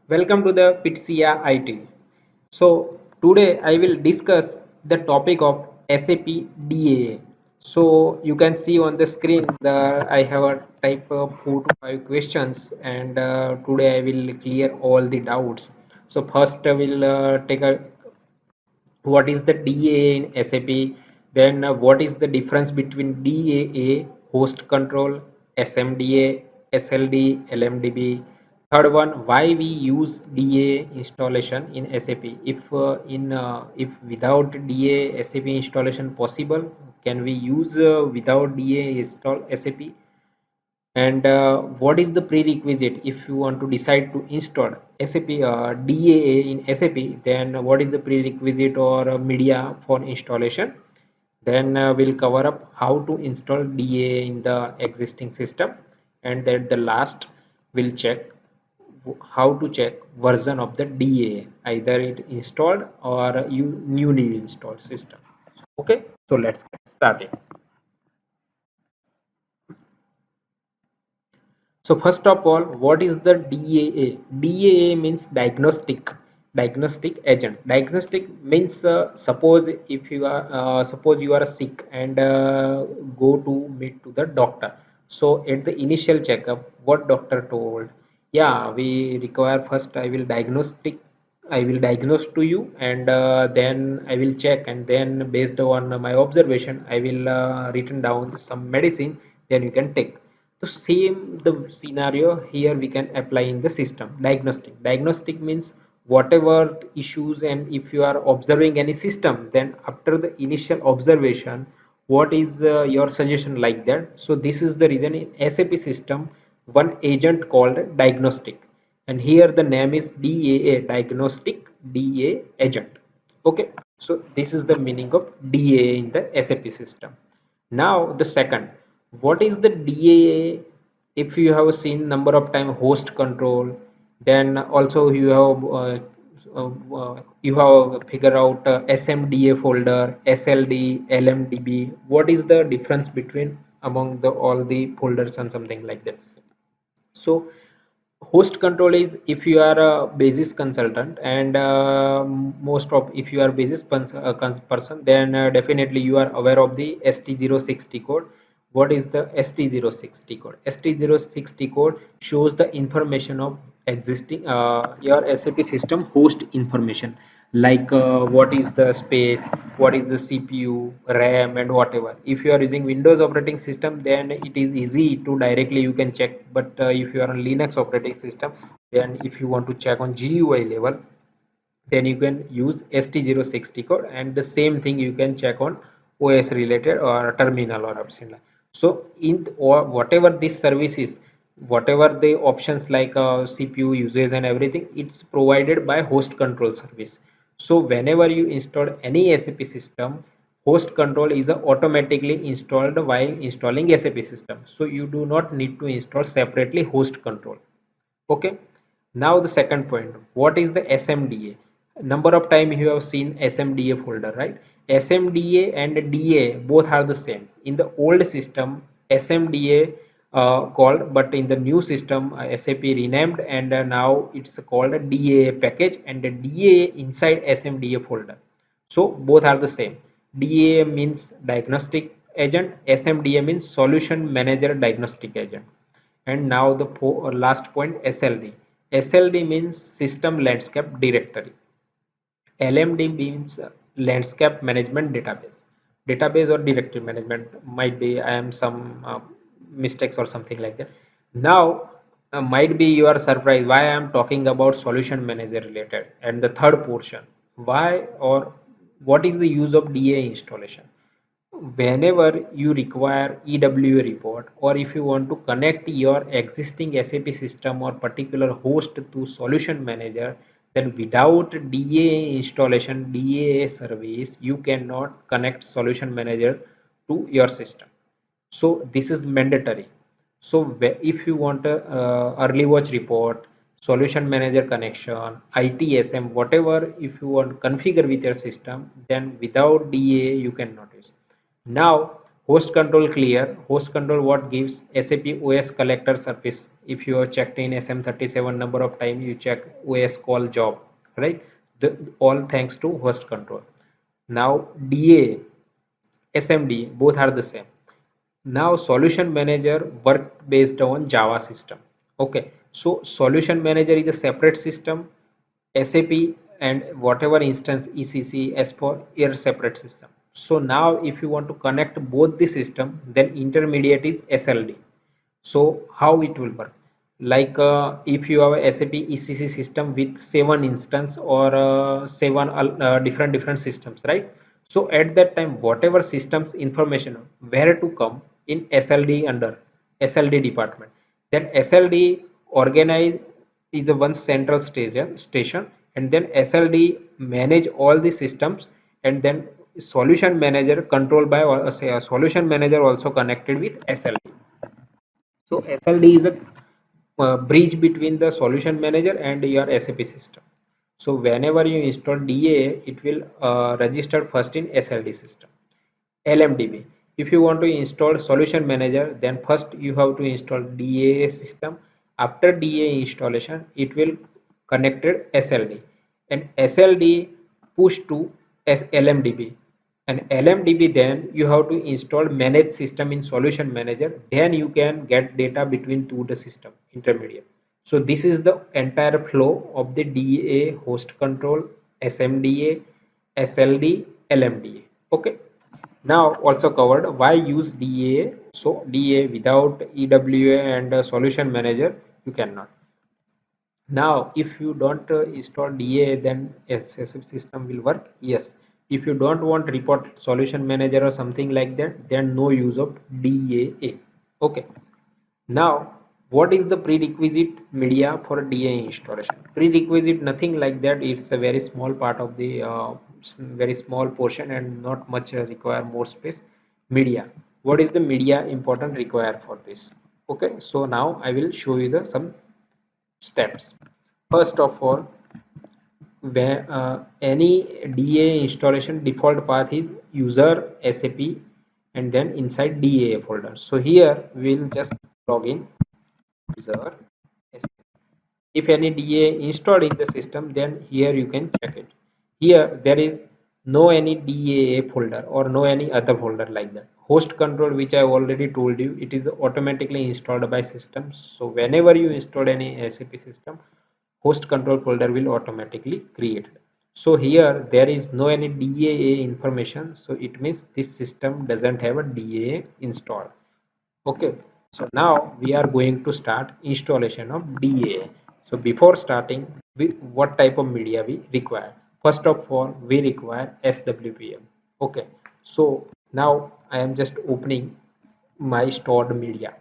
Welcome to the PitCia IT. So today I will discuss the topic of SAP DAA. So you can see on the screen that I have a type of 4 to 5 questions, and today I will clear all the doubts. So first I will take a what is the DAA in SAP, then what is the difference between DAA, host control, SMDA, SLD, LMDB. Third one, why we use DAA installation in SAP. If without DAA SAP installation possible, can we use without DAA install SAP? And what is the prerequisite if you want to decide to install SAP DAA in SAP? Then what is the prerequisite or media for installation? Then we'll cover up how to install DAA in the existing system, and then the last we'll check how to check version of the DAA, either it installed or you newly installed system. Okay, so let's get started. So first of all, what is the DAA? DAA means diagnostic agent. Diagnostic means suppose if you are suppose you are sick and go to meet to the doctor. So at the initial checkup, what doctor told? Yeah, we require first I will diagnose to you, and then I will check, and then based on my observation I will written down some medicine, then you can take. So same the scenario here we can apply in the system. Diagnostic means whatever issues, and if you are observing any system, then after the initial observation, what is your suggestion, like that. So this is the reason in SAP system one agent called diagnostic, and here the name is DAA, diagnostic DA agent. Okay, so this is the meaning of DAA in the SAP system. Now the second, what is the DAA? If you have seen number of time host control, then also you have figure out SMDA folder, SLD, LMDB. What is the difference between among the all the folders and something like that? So host control is if you are a basis consultant, and most of if you are basis person, then definitely you are aware of the ST060 code. What is the ST060 code? ST060 code shows the information of existing your SAP system host information, like what is the space, what is the CPU, RAM, and whatever. If you are using Windows operating system, then it is easy to directly you can check, but if you are on Linux operating system, then if you want to check on GUI level, then you can use ST060 code, and the same thing you can check on OS related or terminal or similar. So in or whatever this service is, whatever the options like CPU usage and everything, it's provided by host control service. So whenever you install any SAP system, host control is automatically installed while installing SAP system. So you do not need to install separately host control. Okay, now the second point, what is the SMDA? Number of time you have seen SMDA folder, right? SMDA and DA both are the same. In the old system, SMDA called, but in the new system, SAP renamed, and now it's called a DAA package, and the DAA inside SMDA folder. So both are the same. DAA means diagnostic agent, SMDA means solution manager diagnostic agent. And now the last point, SLD. SLD means system landscape directory. LMD means landscape management database. Database or directory management might be I am some mistakes or something like that. Now might be you are surprised why I am talking about solution manager related. And the third portion, why or what is the use of DA installation? Whenever you require EWA report, or if you want to connect your existing SAP system or particular host to solution manager, then without DAA installation, DAA service, you cannot connect solution manager to your system. So this is mandatory. So if you want a early watch report, solution manager connection, ITSM, whatever, if you want to configure with your system, then without DAA you cannot use. Now Host control clear. Host control what gives SAP OS collector service. If you have checked in SM37 number of time, you check OS call job, right? All thanks to host control. Now DA, SMD both are the same. Now solution manager work based on Java system. Okay, so solution manager is a separate system. SAP and whatever instance ECC S4 are separate system. So now if you want to connect both the system, then intermediate is SLD. So how it will work? Like if you have a SAP ECC system with 7 instance or 7 different systems, right? So at that time, whatever systems information where to come in SLD under SLD department, then SLD organize is the one central station, and then SLD manage all the systems, and then solution manager controlled by or say a solution manager also connected with SLD. So SLD is a bridge between the solution manager and your SAP system. So whenever you install DAA, it will register first in SLD system. LMDB. If you want to install solution manager, then first you have to install DAA system. After DAA installation, it will connected SLD, and SLD push to LMDB, and LMDB, then you have to install manage system in solution manager, then you can get data between two the system intermediate. So this is the entire flow of the DAA host control, SMDA, SLD, LMDA. Okay, now also covered why use DAA. So DAA without EWA and solution manager you cannot. Now, if you don't install DAA, then SSF system will work. Yes. If you don't want report solution manager or something like that, then no use of DAA. Okay. Now, what is the prerequisite media for DAA installation? Prerequisite, nothing like that. It's a very small part of the very small portion and not much require more space. Media. What is the media important require for this? Okay. So now I will show you the some steps. First of all, where any DAA installation default path is user SAP and then inside DAA folder. So here we'll just log in user SAP. If any DAA installed in the system, then here you can check it. Here there is no any DAA folder or no any other folder like that. Host control, which I already told you, it is automatically installed by system. So whenever you install any SAP system, host control folder will automatically create. So here there is no any DAA information, so it means this system doesn't have a DAA installed. Okay, so now we are going to start installation of DAA. So before starting, what type of media we require? First of all, we require SWPM. Okay, so now I am just opening my stored media.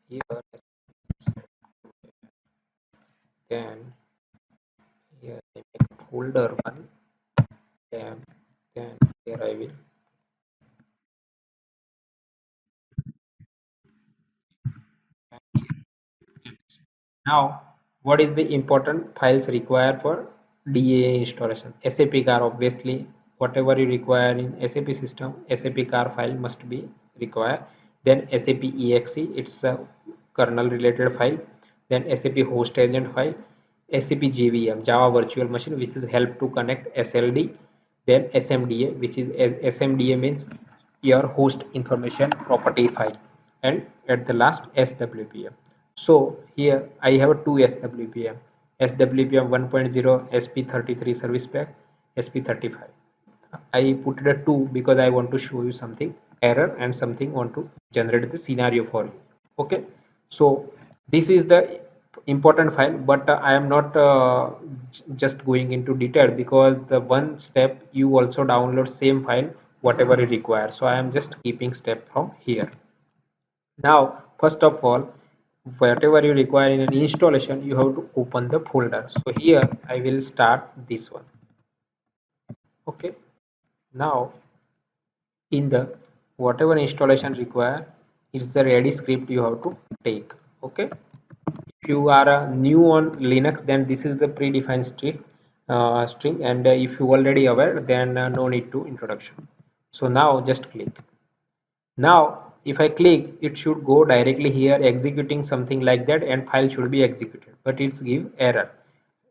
Here, then here I make folder one, then here I will. Now, what is the important files required for DAA installation? SAP car, obviously, whatever you require in SAP system, SAP car file must be required. Then SAP exe, it's a kernel related file. Then SAP Hostagent file, SAP JVM, Java Virtual Machine, which is help to connect SLD. Then SMDA, which is SMDA means your host information property file, and at the last SWPM. So here I have two SWPM, SWPM 1.0, SP33 service pack, SP35. I put the two because I want to show you something error and something want to generate the scenario for you. Okay, so this is the important file, but I am not just going into detail because the one step you also download same file whatever you require. So I am just keeping step from here. Now, first of all, whatever you require in an installation, you have to open the folder. So here I will start this one. Okay. Now, in the whatever installation require, it's the ready script you have to take. Okay. If you are new on Linux, then this is the predefined script. string, and if you already aware, then no need to introduction. So now just click. Now if I click, it should go directly here executing something like that, and file should be executed, but it's give error.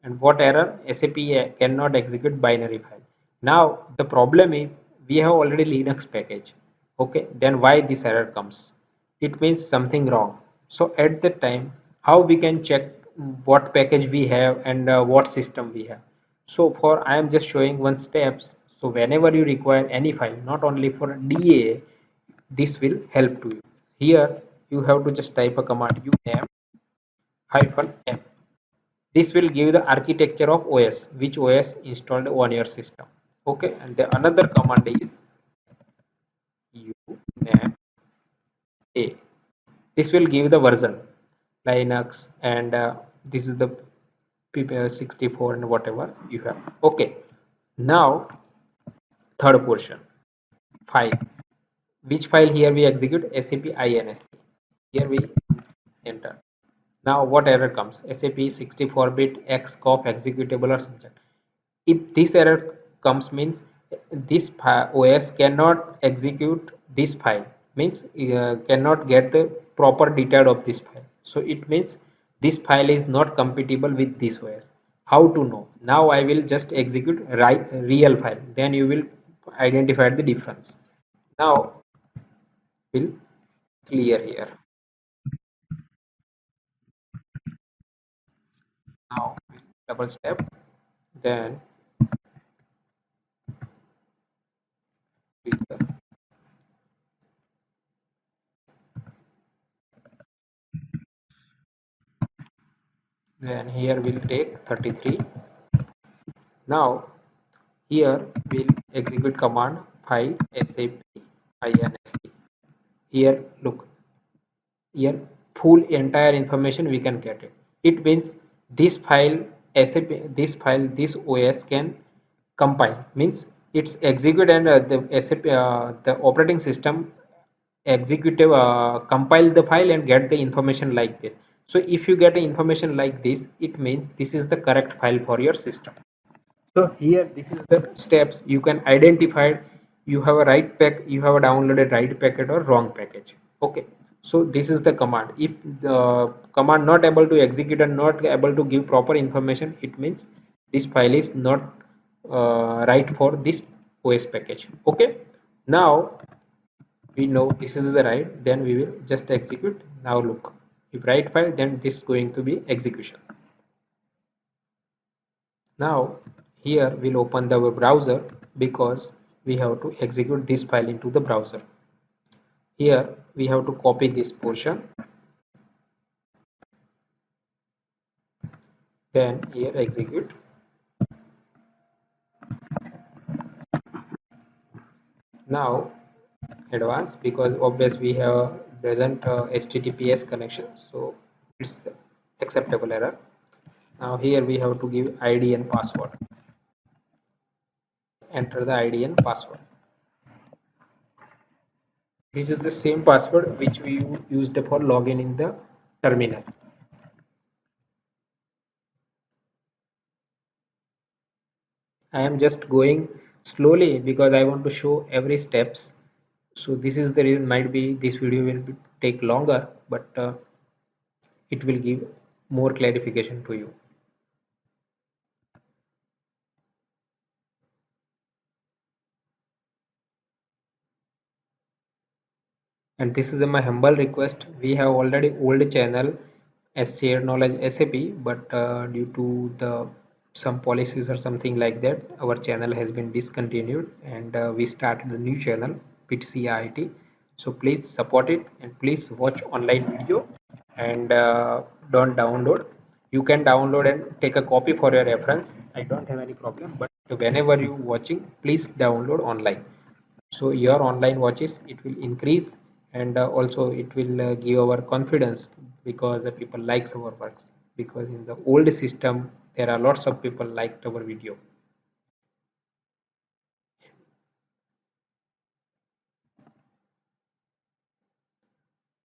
And what error? SAP cannot execute binary file. Now the problem is we have already Linux package. Okay, then why this error comes? It means something wrong. So at that time, how we can check what package we have and what system we have? So for I am just showing one steps. So whenever you require any file, not only for DAA, this will help to you. Here you have to just type a command uname -m. This will give the architecture of OS, which OS installed on your system. Okay, and the another command is uname a. This will give the version Linux, and this is the 64 and whatever you have. Okay, now third portion, file. Which file here we execute? SAP INST. Here we enter. Now what error comes? SAP 64-bit xcop executable or something. If this error comes, means this OS cannot execute this file, means cannot get the proper detail of this file. So it means this file is not compatible with this OS. How to know? Now I will just execute real file, then you will identify the difference. Now will clear here. Now double step, then clear. Then here we'll take 33. Now here we'll execute command file SAP INST. Here look, here full entire information we can get it. It means this file SAP, this OS can compile, means it's execute, and the SAP the operating system executive compile the file and get the information like this. So if you get information like this, it means this is the correct file for your system. So here this is the steps you can identify you have a you have a downloaded right packet or wrong package. Okay, so this is the command. If the command not able to execute and not able to give proper information, it means this file is not right for this OS package. Okay, now we know this is the right, then we will just execute. Now look, if right file, then this is going to be execution. Now here we'll open the browser because we have to execute this file into the browser. Here we have to copy this portion, then here execute. Now advanced, because obviously we have doesn't HTTPS connection, so it's the acceptable error. Now here we have to give ID and password. Enter the ID and password. This is the same password which we used for login in the terminal. I am just going slowly because I want to show every steps. So this is the reason, might be this video will take longer, but it will give more clarification to you. And this is my humble request. We have already old channel as Share Knowledge SAP, but due to the some policies or something like that, our channel has been discontinued, and we started a new channel, PitCia IT. So please support it, and please watch online video, and don't download. You can download and take a copy for your reference. I don't have any problem, but whenever you watching, please download online. So your online watches, it will increase, and also it will give our confidence, because the people likes our works, because in the old system there are lots of people liked our video.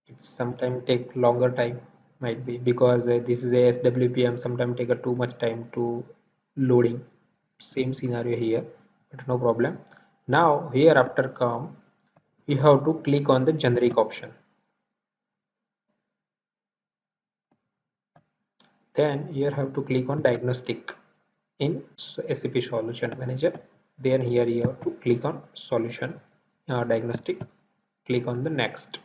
It sometimes take longer time, might be because this is a SWPM, sometimes take a too much time to loading. same scenario here, but no problem. Now here after come, you have to click on the generic option. Then here have to click on diagnostic in SAP Solution Manager. Then here you have to click on solution diagnostic. Click on the next.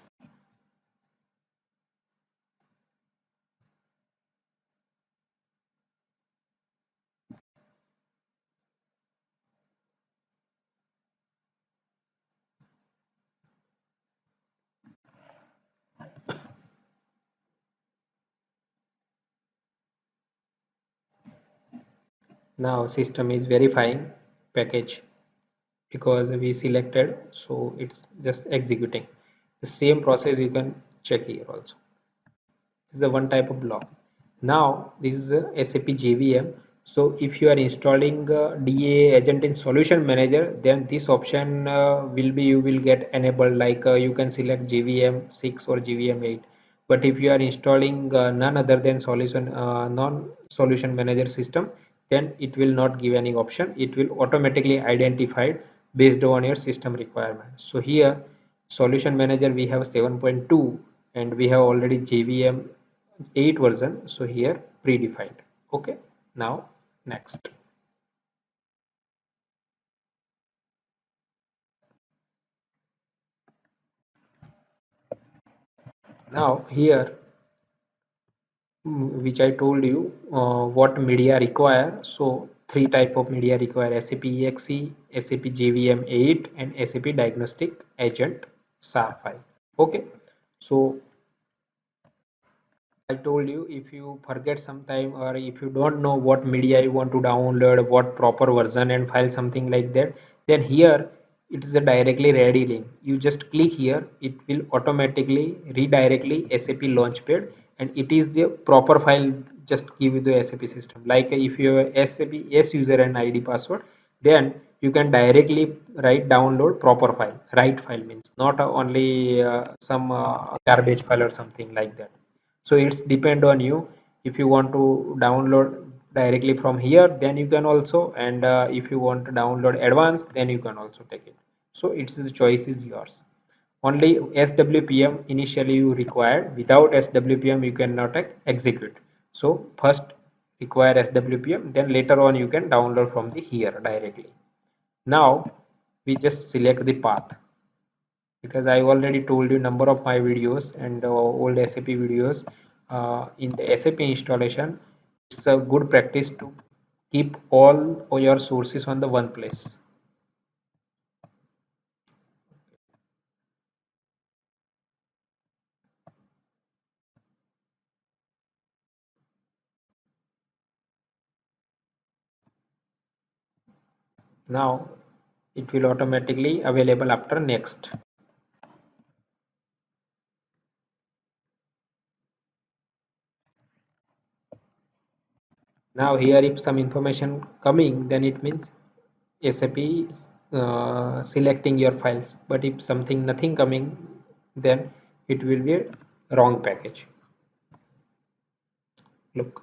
Now system is verifying package because we selected, so it's just executing. The same process you can check here also. This is the one type of block. Now this is a SAP JVM. So if you are installing DAA agent in Solution Manager, then this option will be, you will get enabled, like you can select JVM 6 or JVM 8. But if you are installing none other than non-Solution Manager system, then it will not give any option. It will automatically identify based on your system requirement. So here Solution Manager we have 7.2 and we have already JVM 8 version, so here predefined. Okay, now next. Now here which I told you what media require. So three type of media require: SAP EXE, SAP JVM 8 and SAP Diagnostic Agent SAR file. Okay, so I told you, if you forget sometime or if you don't know what media you want to download, what proper version and file, something like that, then here it is a directly ready link. You just click here, it will automatically redirectly SAP Launchpad, and it is the proper file. Just give you the SAP system. Like if you have SAP S user and ID password, then you can directly write download proper file. Right file means not only some garbage file or something like that. So it's depend on you. If you want to download directly from here, then you can also, and if you want to download advanced, then you can also take it. So it's the choice is yours. Only SWPM initially you require. Without SWPM you cannot execute. So first require SWPM, then later on you can download from the here directly. Now we just select the path, because I already told you number of my videos and old SAP videos. In the SAP installation, it's a good practice to keep all your sources on the one place. Now it will automatically available after next. Now here if some information coming, then it means SAP is selecting your files. But if something nothing coming, then it will be a wrong package. Look,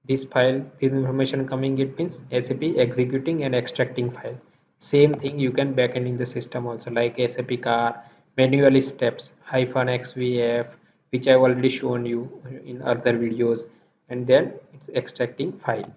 this file, this information coming, it means SAP executing and extracting file. Same thing you can backend in the system also, like SAP car manual steps -xvf, which I've already shown you in other videos, and then it's extracting file.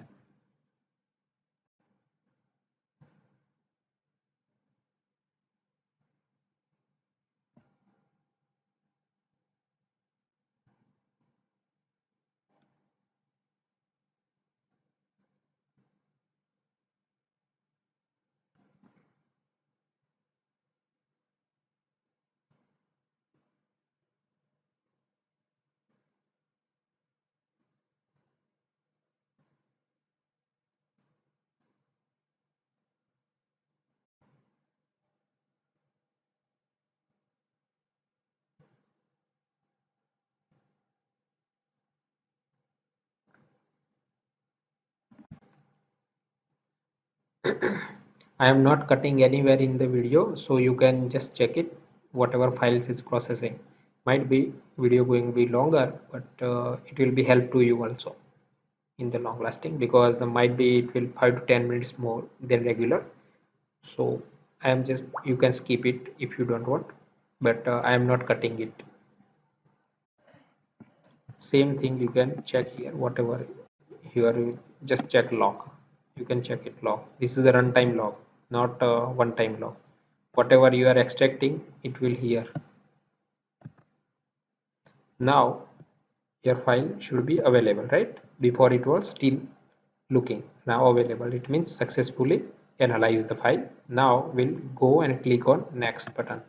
I am not cutting anywhere in the video, so you can just check it. Whatever files is processing, might be video going to be longer, but it will be help to you also. in the long lasting, because the might be it will 5 to 10 minutes more than regular. So I am just, you can skip it if you don't want, but I am not cutting it. Same thing you can check here, whatever here, you just check log, you can check it log. This is the runtime log, not one time log. Whatever you are extracting, it will here. Now your file should be available, right? Before it was still looking, now available, it means successfully analyze the file. Now we'll go and click on next button.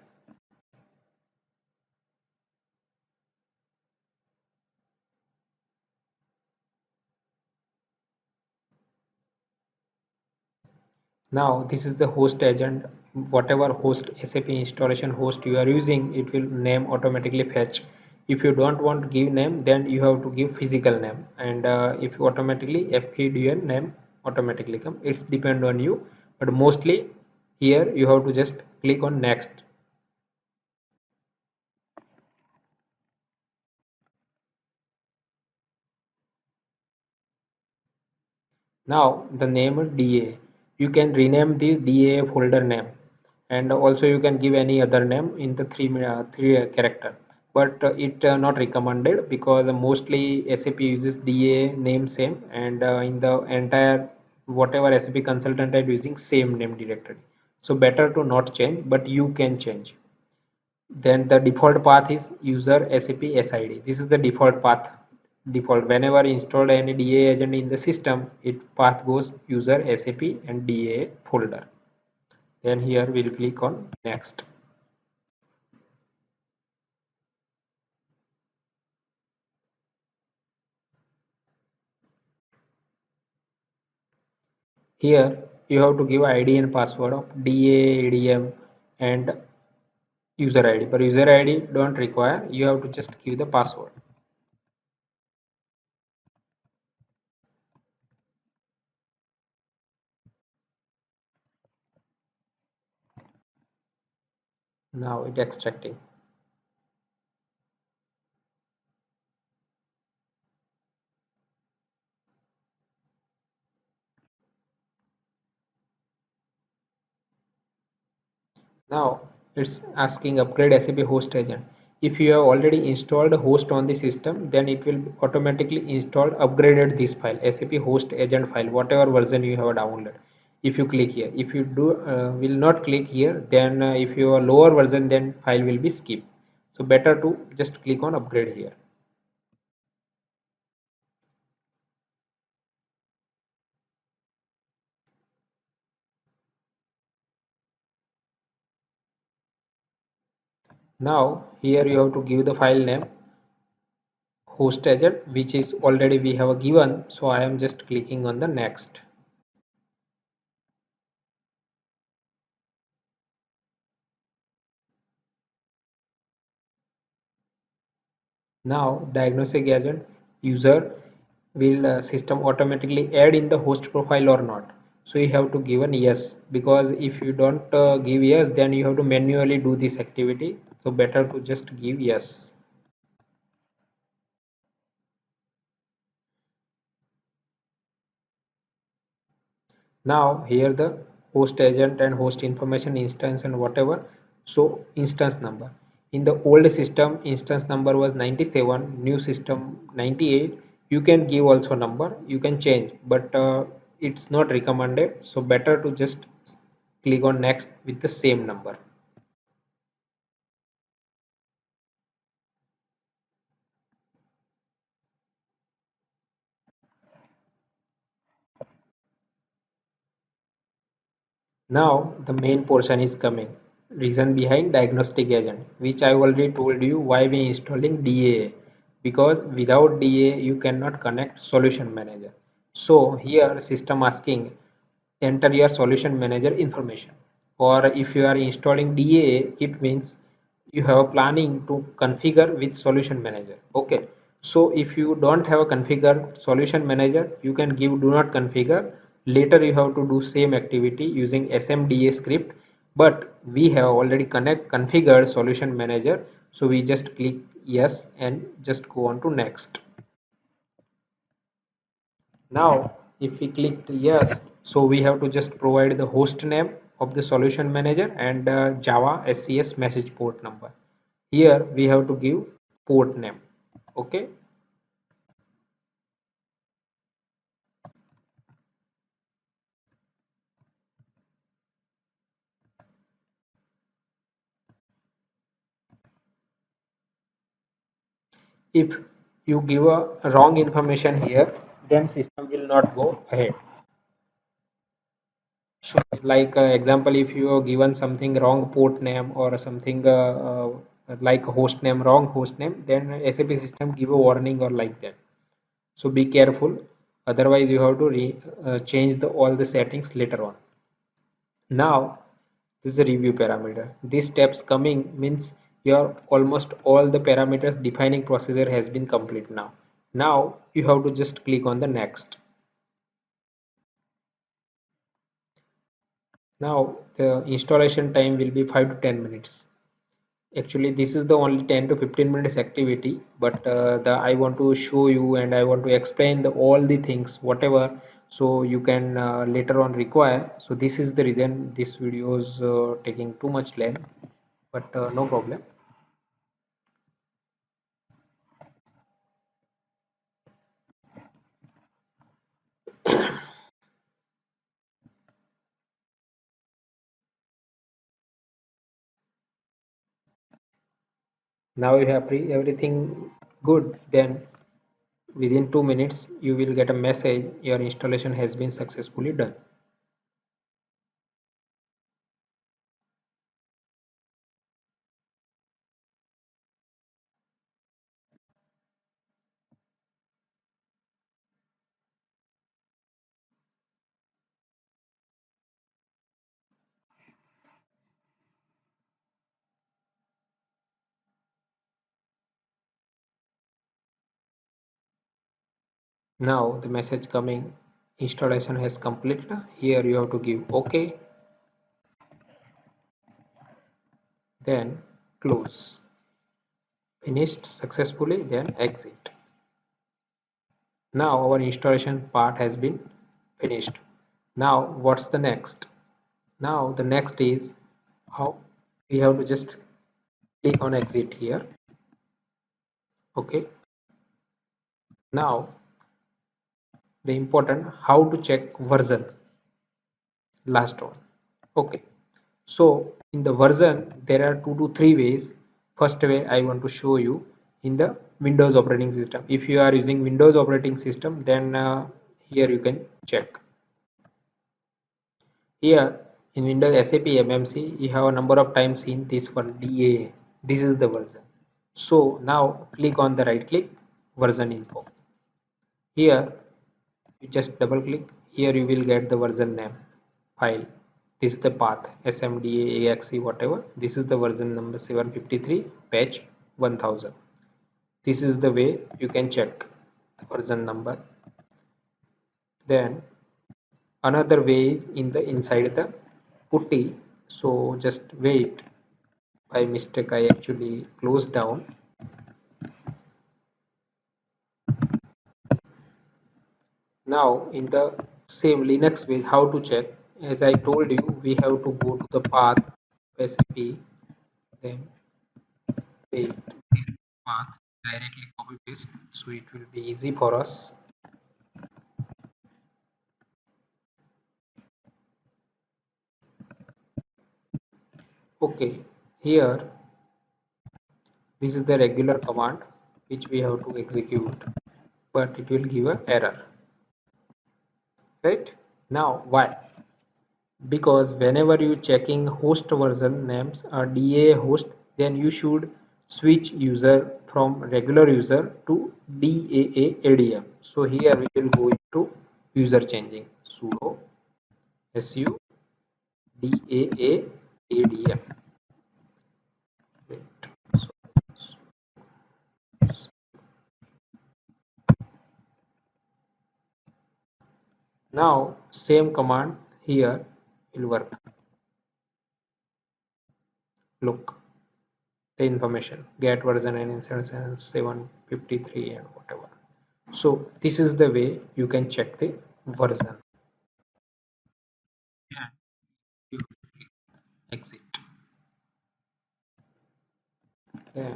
Now this is the host agent. Whatever host SAP installation host you are using, it will name automatically fetch. If you don't want to give name, then you have to give physical name, and if you automatically fkdn name automatically come, it's depend on you, but mostly here you have to just click on next. Now the name is DA. You can rename this DA folder name, and also you can give any other name in the three character. But it not recommended, because mostly SAP uses DA name same, and in the entire whatever SAP consultant are using same name directory. So better to not change, but you can change. Then the default path is user SAP SID. This is the default path. Default, whenever installed any DAA agent in the system, it path goes user SAP and DAA folder. Then here we'll click on next. Here you have to give ID and password of DAA, ADM and user ID. For user ID don't require, you have to just give the password. Now it extracting. Now it's asking upgrade SAP host agent. If you have already installed a host on the system, then it will automatically install upgraded this file, SAP host agent file, whatever version you have downloaded. If you click here, if you do will not click here, then if you are lower version, then file will be skipped. So better to just click on upgrade here. Now here you have to give the file name host agent, which is already we have given. So I am just clicking on the next. Now diagnostic agent user will system automatically add in the host profile or not. So you have to give an yes, because if you don't give yes, then you have to manually do this activity. So better to just give yes. Now here the host agent and host information, instance and whatever. So instance number. In the old system, instance number was 97, new system 98. You can give also number, you can change, but it's not recommended. So better to just click on next with the same number. Now the main portion is coming. Reason behind diagnostic agent, which I already told you why we installing DAA, because without DAA you cannot connect solution manager. So here system asking enter your solution manager information, or if you are installing DAA, it means you have a planning to configure with solution manager. Okay, so if you don't have a configure solution manager, you can give do not configure. Later you have to do same activity using smda script, but we have already connect configured solution manager, so we just click yes and just go on to next. Now, if we click yes, so we have to just provide the host name of the solution manager and Java SCS message port number. Here we have to give port name. Okay. If you give a wrong information here, then system will not go ahead. So, like example, if you are given something wrong port name or something like host name, wrong host name, then SAP system give a warning or like that. So be careful. Otherwise, you have to change all the settings later on. Now, this is a review parameter. These steps coming means your almost all the parameters defining procedure has been complete now. Now you have to just click on the next. Now the installation time will be 5 to 10 minutes. Actually, this is the only 10 to 15 minutes activity, but I want to show you and I want to explain all the things, whatever, so you can later on require. So this is the reason this video is taking too much length, but no problem. Now you have everything good, then within 2 minutes you will get a message your installation has been successfully done. Now the message coming, installation has completed. Here you have to give OK, then close. Finished successfully, then exit. Now our installation part has been finished. Now what's the next? Now the next is how we have to just click on exit here. Okay. Now the important how to check version, last one. Okay. So in the version there are 2 to 3 ways. First way I want to show you in the Windows operating system. If you are using Windows operating system, then here you can check. Here in Windows SAP MMC, you have a number of times seen this one DAA. This is the version. So now click on the right click version info. Here you just double click. Here you will get the version name file. This is the path smdaxe whatever. This is the version number 753 patch 1000. This is the way you can check the version number. Then another way is in the inside the putty. So just wait. By mistake I actually closed down. Now in the same Linux way how to check, as I told you, we have to go to the path SAP, then wait this path, directly copy paste, so it will be easy for us. Okay, here this is the regular command which we have to execute, but it will give an error, right? Now why? Because whenever you checking host version names or DAA host, then you should switch user from regular user to DAA ADM. So here we will go into user changing sudo su DAA ADM. Wait. So, now same command here will work. Look the information, get version and insertion 753 and whatever. So this is the way you can check the version. Yeah, you exit. Yeah.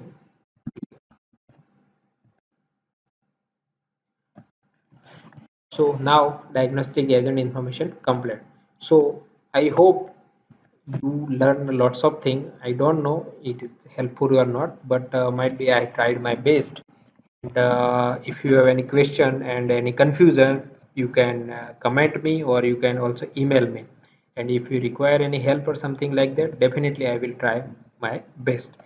So now diagnostic agent information complete. So I hope you learn lots of things. I don't know it is helpful or not, but might be I tried my best. And if you have any question and any confusion, you can comment me or you can also email me. And if you require any help or something like that, definitely I will try my best.